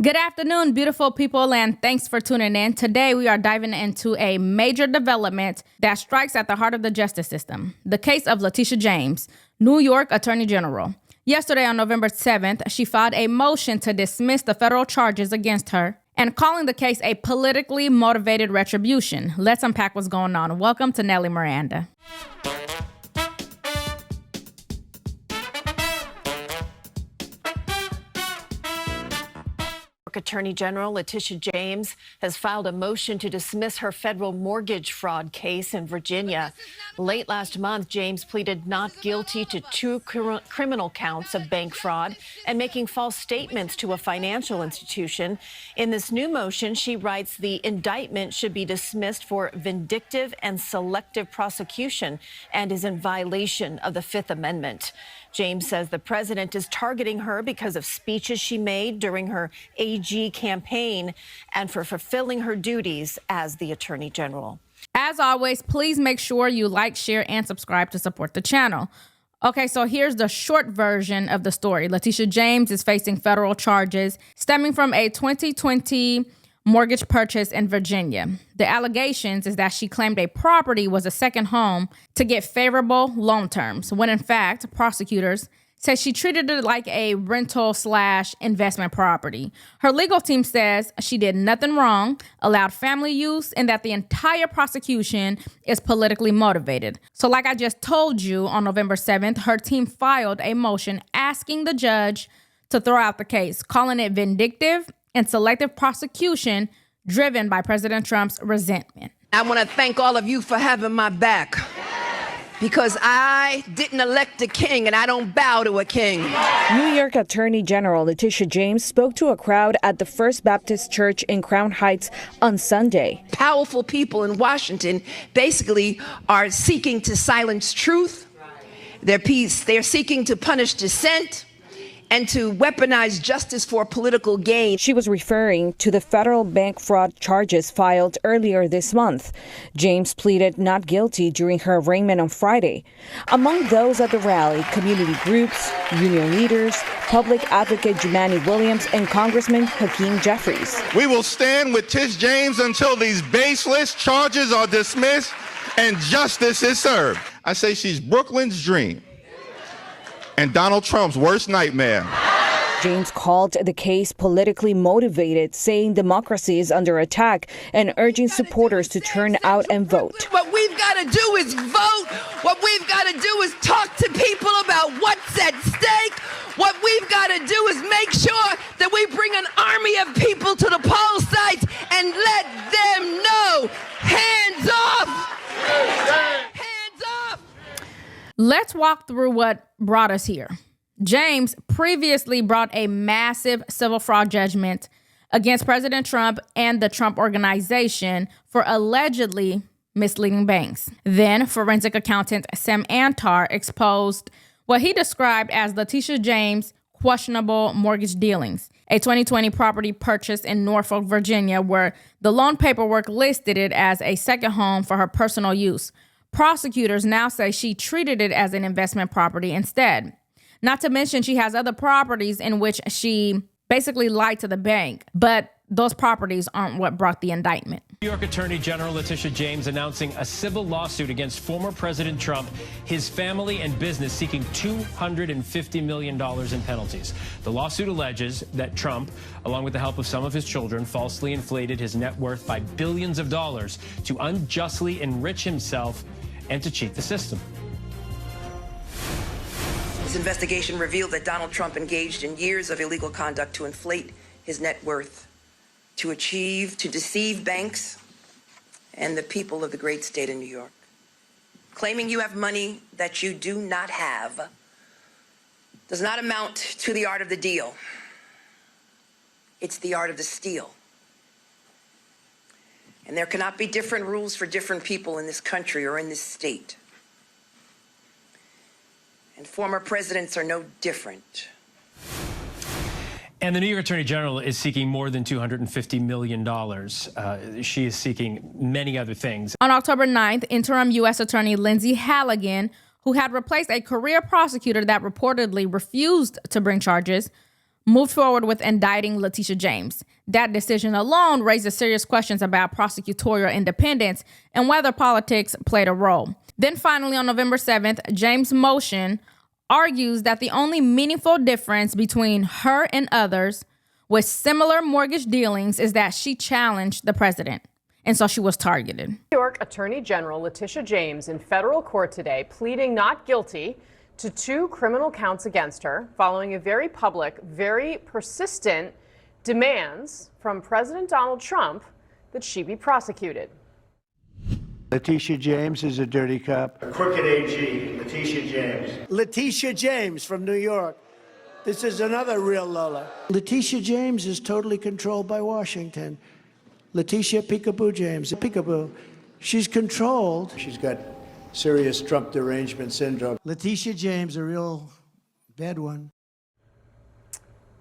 Good afternoon, beautiful people, and thanks for tuning in. Today, we are diving into a major development that strikes at the heart of the justice system, the case of Letitia James, New York Attorney General. Yesterday, on November 7th, she filed a motion to dismiss the federal charges against her and calling the case a politically motivated retribution. Let's unpack what's going on. Welcome to Nellie Miranda. Attorney General Letitia James has filed a motion to dismiss her federal mortgage fraud case in Virginia. Late last month, James pleaded not guilty to two criminal counts of bank fraud and making false statements to a financial institution. In this new motion, she writes the indictment should be dismissed for vindictive and selective prosecution and is in violation of the Fifth Amendment. James says the president is targeting her because of speeches she made during her AG campaign and for fulfilling her duties as the Attorney General. As always, please make sure you like, share, and subscribe to support the channel. Okay, so here's the short version of the story. Letitia James is facing federal charges stemming from a 2020 mortgage purchase in Virginia. The allegations is that she claimed a property was a second home to get favorable loan terms, when in fact, prosecutors said she treated it like a rental/investment property. Her legal team says she did nothing wrong, allowed family use, and that the entire prosecution is politically motivated. So like I just told you, on November 7th, her team filed a motion asking the judge to throw out the case, calling it vindictive and selective prosecution driven by President Trump's resentment. I want to thank all of you for having my back, because I didn't elect a king and I don't bow to a king. New York Attorney General Letitia James spoke to a crowd at the First Baptist Church in Crown Heights on Sunday. Powerful people in Washington basically are seeking to silence truth. They're seeking to punish dissent and to weaponize justice for political gain. She was referring to the federal bank fraud charges filed earlier this month. James pleaded not guilty during her arraignment on Friday. Among those at the rally, community groups, union leaders, public advocate Jumaane Williams, and Congressman Hakeem Jeffries. We will stand with Tish James until these baseless charges are dismissed and justice is served. I say she's Brooklyn's dream and Donald Trump's worst nightmare. James called the case politically motivated, saying democracy is under attack and urging supporters to turn out and vote. What we've got to do is vote. What we've got to do is talk to people about what's at stake. What we've got to do is make sure that we bring an army of people to the poll sites and let them know, hands off. Hands off. Let's walk through what brought us here. James previously brought a massive civil fraud judgment against President Trump and the Trump Organization for allegedly misleading banks. Then forensic accountant Sam Antar exposed what he described as Letitia James' questionable mortgage dealings, a 2020 property purchase in Norfolk, Virginia, where the loan paperwork listed it as a second home for her personal use. Prosecutors now say she treated it as an investment property instead. Not to mention she has other properties in which she basically lied to the bank, but those properties aren't what brought the indictment. New York Attorney General Letitia James announcing a civil lawsuit against former President Trump, his family and business seeking $250 million in penalties. The lawsuit alleges that Trump, along with the help of some of his children, falsely inflated his net worth by billions of dollars to unjustly enrich himself and to cheat the system. This investigation revealed that Donald Trump engaged in years of illegal conduct to inflate his net worth, to deceive banks and the people of the great state of New York. Claiming you have money that you do not have does not amount to the art of the deal. It's the art of the steal. And there cannot be different rules for different people in this country or in this state. And former presidents are no different. And the New York Attorney General is seeking more than $250 million. She is seeking many other things. On October 9th, interim U.S. Attorney Lindsay Halligan, who had replaced a career prosecutor that reportedly refused to bring charges, moved forward with indicting Letitia James. That decision alone raises serious questions about prosecutorial independence and whether politics played a role. Then finally, on November 7th, James' motion argues that the only meaningful difference between her and others with similar mortgage dealings is that she challenged the president, and so she was targeted. New York Attorney General Letitia James in federal court today pleading not guilty to 2 criminal counts against her following a very public, very persistent demands from President Donald Trump that she be prosecuted. Letitia James is a dirty cop. A crooked AG, Letitia James. Letitia James from New York. This is another real Lola. Letitia James is totally controlled by Washington. Letitia Peekaboo James, Peekaboo. She's controlled. She's got serious Trump derangement syndrome. Letitia James, a real bad one.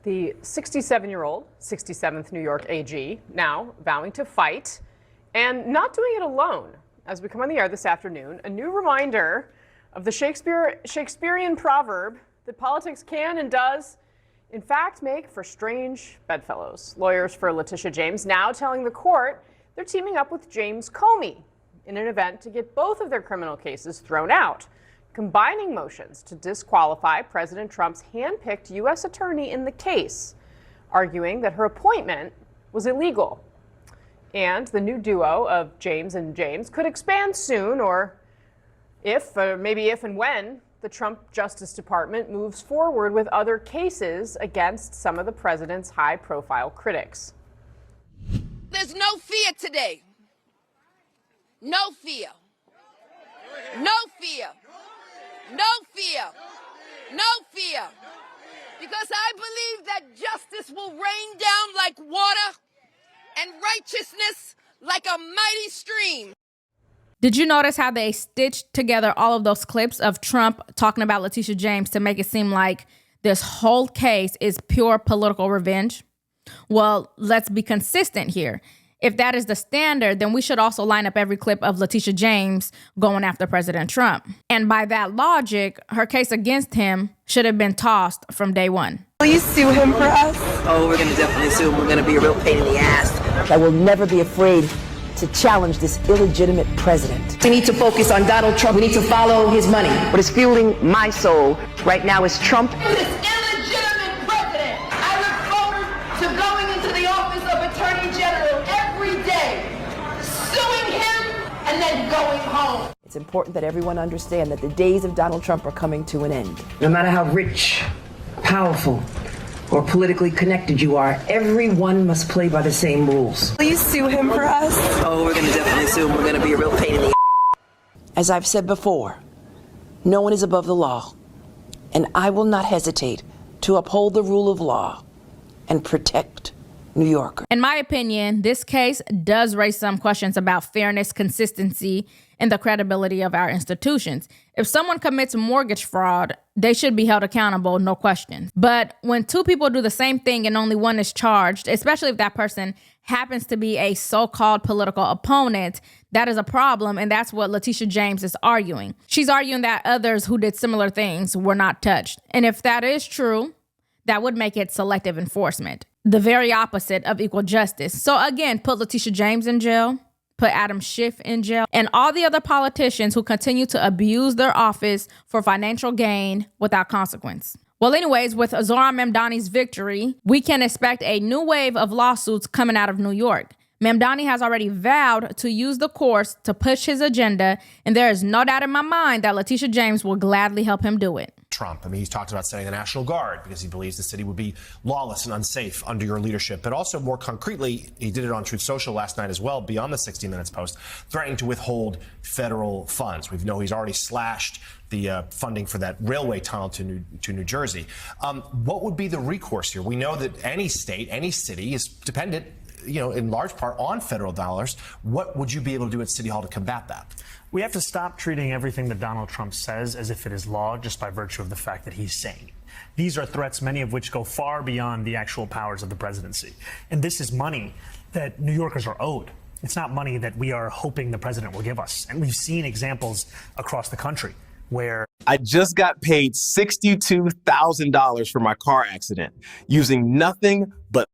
The 67-year-old, 67th New York AG, now vowing to fight and not doing it alone. As we come on the air this afternoon, a new reminder of the Shakespearean proverb that politics can and does, in fact, make for strange bedfellows. Lawyers for Letitia James now telling the court they're teaming up with James Comey in an event to get both of their criminal cases thrown out, combining motions to disqualify President Trump's hand-picked U.S. attorney in the case, arguing that her appointment was illegal. And the new duo of James and James could expand soon, or maybe if and when the Trump Justice Department moves forward with other cases against some of the president's high-profile critics. There's no fear today. No fear. No fear. No fear. No fear. Because I believe that justice will rain down like water and righteousness like a mighty stream. Did you notice how they stitched together all of those clips of Trump talking about Letitia James to make it seem like this whole case is pure political revenge? Well, let's be consistent here. If that is the standard, then we should also line up every clip of Letitia James going after President Trump. And by that logic, her case against him should have been tossed from day one. Will you sue him for us? Oh, we're going to definitely sue him. We're going to be a real pain in the ass. I will never be afraid to challenge this illegitimate president. We need to focus on Donald Trump. We need to follow his money. What is fueling my soul right now is Trump. This illegitimate president, I look forward to going into the office of Attorney General every day, suing him, and then going home. It's important that everyone understand that the days of Donald Trump are coming to an end. No matter how rich, powerful, or politically connected you are, everyone must play by the same rules. Will you sue him for us? Oh, we're going to definitely sue him. We're going to be a real pain in the As I've said before, no one is above the law, and I will not hesitate to uphold the rule of law and protect New Yorkers. In my opinion, this case does raise some questions about fairness, consistency, and the credibility of our institutions. If someone commits mortgage fraud, they should be held accountable, no question. But when 2 people do the same thing and only one is charged, especially if that person happens to be a so-called political opponent, that is a problem, and that's what Letitia James is arguing. She's arguing that others who did similar things were not touched. And if that is true, that would make it selective enforcement, the very opposite of equal justice. So again, put Letitia James in jail, put Adam Schiff in jail, and all the other politicians who continue to abuse their office for financial gain without consequence. Well, anyways, with Zohran Mamdani's victory, we can expect a new wave of lawsuits coming out of New York. Mamdani has already vowed to use the courts to push his agenda, and there is no doubt in my mind that Letitia James will gladly help him do it. Trump. I mean, he's talked about sending the National Guard because he believes the city would be lawless and unsafe under your leadership. But also more concretely, he did it on Truth Social last night as well, beyond the 60 Minutes post, threatening to withhold federal funds. We know he's already slashed the funding for that railway tunnel to New Jersey. What would be the recourse here? We know that any state, any city is dependent, in large part on federal dollars. What would you be able to do at City Hall to combat that? We have to stop treating everything that Donald Trump says as if it is law just by virtue of the fact that he's saying it. These are threats, many of which go far beyond the actual powers of the presidency. And this is money that New Yorkers are owed. It's not money that we are hoping the president will give us. And we've seen examples across the country where I just got paid $62,000 for my car accident using nothing but.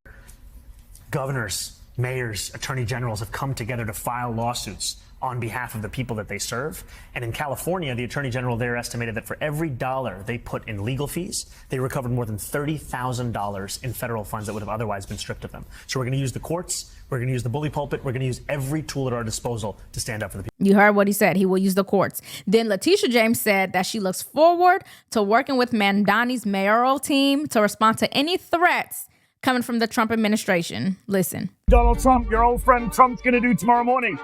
Governors, mayors, attorney generals have come together to file lawsuits on behalf of the people that they serve. And in California, the attorney general there estimated that for every dollar they put in legal fees, they recovered more than $30,000 in federal funds that would have otherwise been stripped of them. So we're going to use the courts, we're going to use the bully pulpit, we're going to use every tool at our disposal to stand up for the people. You heard what he said. He will use the courts. Then Letitia James said that she looks forward to working with Mandani's mayoral team to respond to any threats coming from the Trump administration. Listen. Donald Trump, your old friend Trump's gonna do tomorrow morning?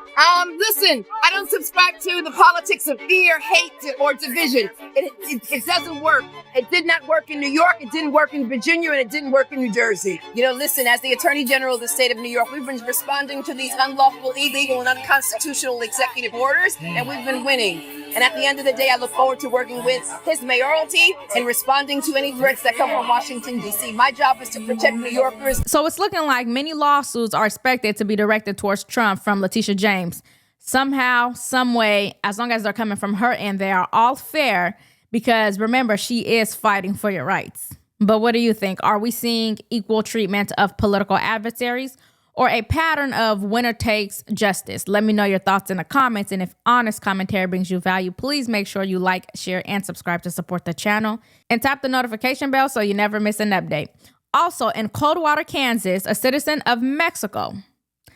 Listen, I don't subscribe to the politics of fear, hate, or division. It doesn't work. It did not work in New York, it didn't work in Virginia, and it didn't work in New Jersey. You know, listen, as the Attorney General of the state of New York, we've been responding to these unlawful, illegal, and unconstitutional executive orders, and we've been winning. And at the end of the day, I look forward to working with his mayoralty and responding to any threats that come from Washington, D.C. My job is to protect New Yorkers. So it's looking like many lawsuits are expected to be directed towards Trump from Letitia James. Somehow, some way, as long as they're coming from her end, they are all fair because remember, she is fighting for your rights. But what do you think? Are we seeing equal treatment of political adversaries or a pattern of winner takes justice? Let me know your thoughts in the comments. And if honest commentary brings you value, please make sure you like, share, and subscribe to support the channel. And tap the notification bell so you never miss an update. Also, in Coldwater, Kansas, a citizen of Mexico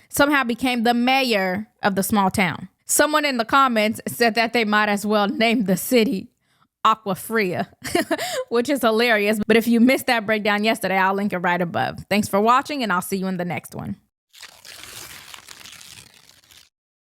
somehow became the mayor of the small town. Someone in the comments said that they might as well name the city Aqua Fria, which is hilarious. But if you missed that breakdown yesterday, I'll link it right above. Thanks for watching, and I'll see you in the next one.